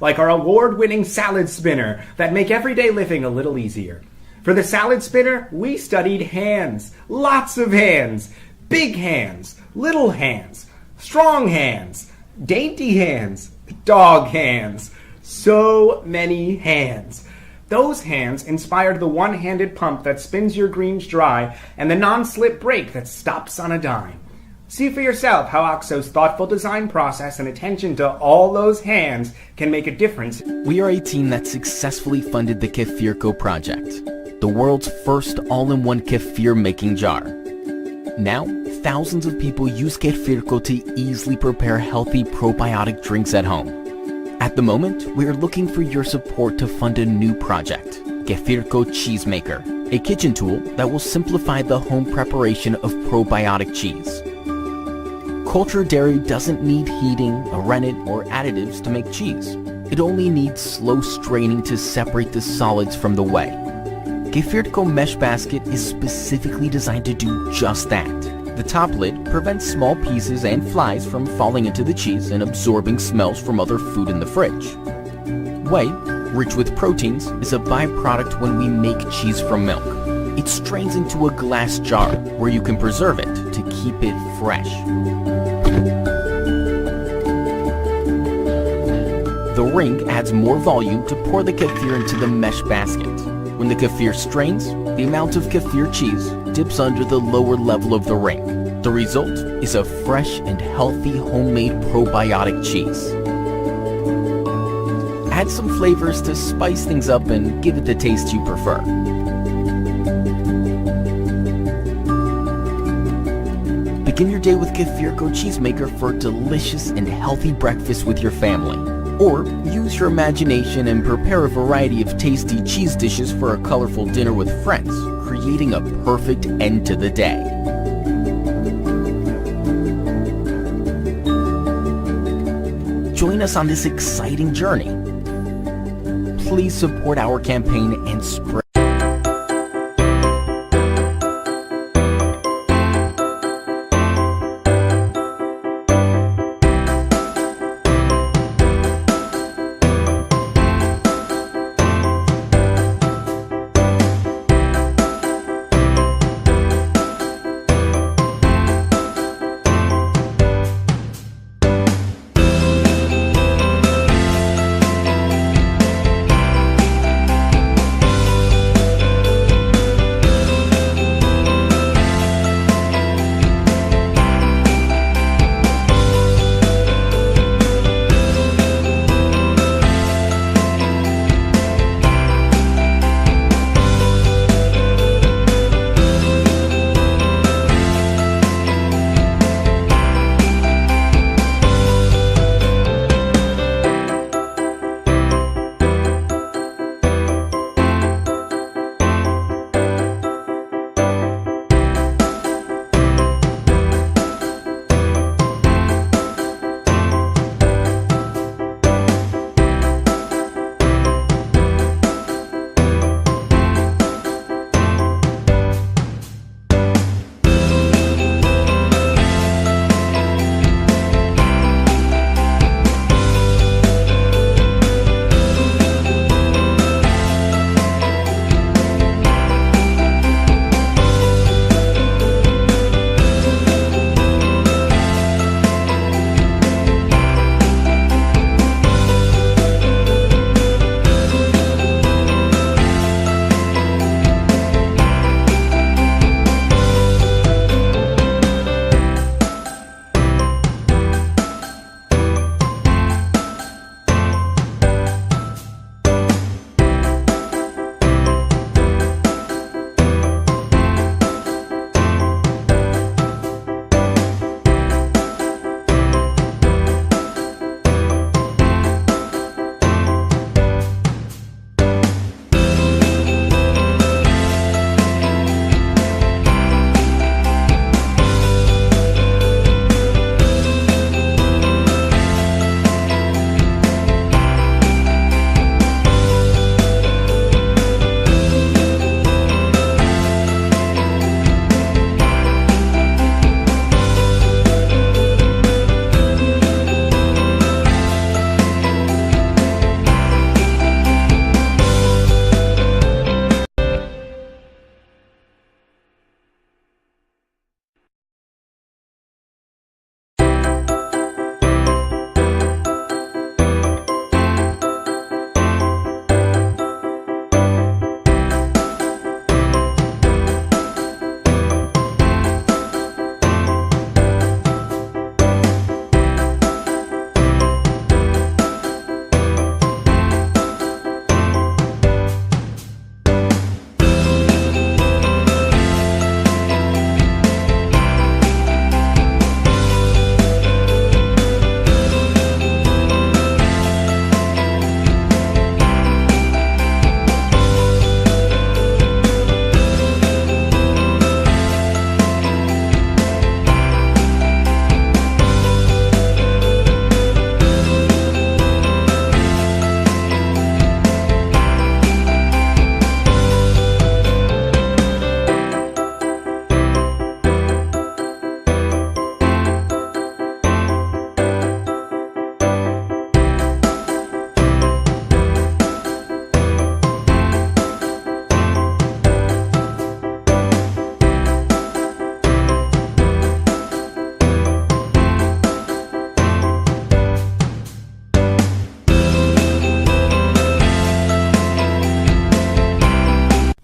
like our award-winning salad spinner that make everyday living a little easier. For the salad spinner, we studied hands. Lots of hands. Big hands, little hands, strong hands, dainty hands, dog hands. So many hands. Those hands inspired the one-handed pump that spins your greens dry and the non-slip brake that stops on a dime. See for yourself how OXO's thoughtful design process and attention to all those hands can make a difference. We are a team that successfully funded the Kefirko project, the world's first all-in-one kefir making jar. Now, thousands of people use Kefirko to easily prepare healthy probiotic drinks at home. At the moment, we are looking for your support to fund a new project, Kefirko Cheesemaker, a kitchen tool that will simplify the home preparation of probiotic cheese. Cultured dairy doesn't need heating, a rennet, or additives to make cheese. It only needs slow straining to separate the solids from the whey. Kefirko Mesh Basket is specifically designed to do just that. The top lid prevents small pieces and flies from falling into the cheese and absorbing smells from other food in the fridge. Whey, rich with proteins, is a byproduct when we make cheese from milk. It strains into a glass jar where you can preserve it to keep it fresh. The ring adds more volume to pour the kefir into the mesh basket. When the kefir strains, the amount of kefir cheese dips under the lower level of the ring. The result is a fresh and healthy homemade probiotic cheese. Add some flavors to spice things up and give it the taste you prefer. Begin your day with Kefirko Cheesemaker for a delicious and healthy breakfast with your family. Or use your imagination and prepare a variety of tasty cheese dishes for a colorful dinner with friends, creating a perfect end to the day. Join us on this exciting journey. Please support our campaign and spread.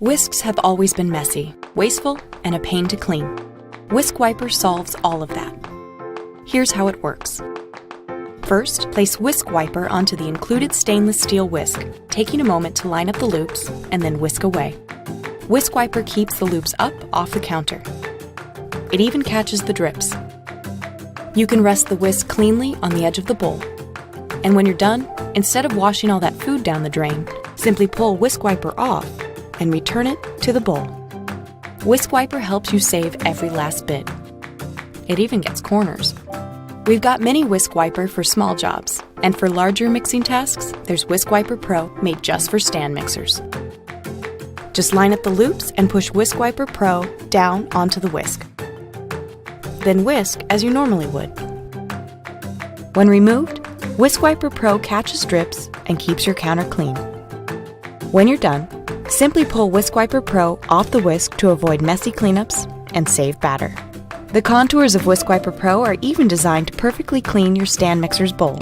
Whisks have always been messy, wasteful, and a pain to clean. Whisk Wiper solves all of that. Here's how it works. First, place Whisk Wiper onto the included stainless steel whisk, taking a moment to line up the loops and then whisk away. Whisk Wiper keeps the loops up off the counter. It even catches the drips. You can rest the whisk cleanly on the edge of the bowl. And when you're done, instead of washing all that food down the drain, simply pull Whisk Wiper off and return it to the bowl. Whisk Wiper helps you save every last bit. It even gets corners. We've got Mini Whisk Wiper for small jobs, and for larger mixing tasks, there's Whisk Wiper Pro made just for stand mixers. Just line up the loops and push Whisk Wiper Pro down onto the whisk. Then whisk as you normally would. When removed, Whisk Wiper Pro catches drips and keeps your counter clean. When you're done, simply pull Whisk Wiper Pro off the whisk to avoid messy cleanups and save batter. The contours of Whisk Wiper Pro are even designed to perfectly clean your stand mixer's bowl.